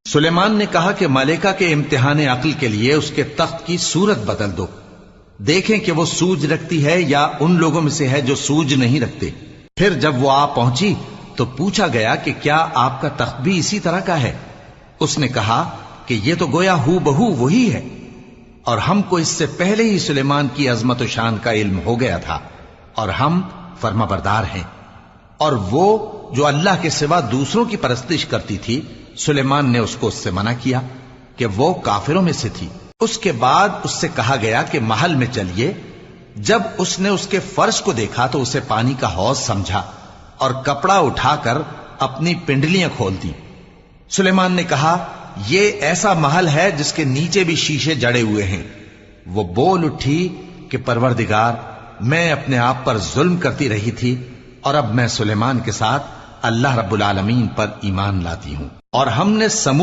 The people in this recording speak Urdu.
سلیمان نے کہا کہ ملکہ کے امتحان عقل کے لیے اس کے تخت کی صورت بدل دو، دیکھیں کہ وہ سوج رکھتی ہے یا ان لوگوں میں سے ہے جو سوج نہیں رکھتے۔ پھر جب وہ آ پہنچی تو پوچھا گیا کہ کیا آپ کا تخت بھی اسی طرح کا ہے؟ اس نے کہا کہ یہ تو گویا ہو بہو وہی ہے، اور ہم کو اس سے پہلے ہی سلیمان کی عظمت و شان کا علم ہو گیا تھا، اور ہم فرما بردار ہیں۔ اور وہ جو اللہ کے سوا دوسروں کی پرستش کرتی تھی، سلیمان نے اس کو اس سے منع کیا کہ وہ کافروں میں سے تھی۔ اس کے بعد اس سے کہا گیا کہ محل میں چلیے۔ جب اس نے اس کے فرش کو دیکھا تو اسے پانی کا حوض سمجھا اور کپڑا اٹھا کر اپنی پنڈلیاں کھول دی۔ سلیمان نے کہا یہ ایسا محل ہے جس کے نیچے بھی شیشے جڑے ہوئے ہیں۔ وہ بول اٹھی کہ پروردگار، میں اپنے آپ پر ظلم کرتی رہی تھی، اور اب میں سلیمان کے ساتھ اللہ رب العالمین پر ایمان لاتی ہوں۔ اور ہم نے سمود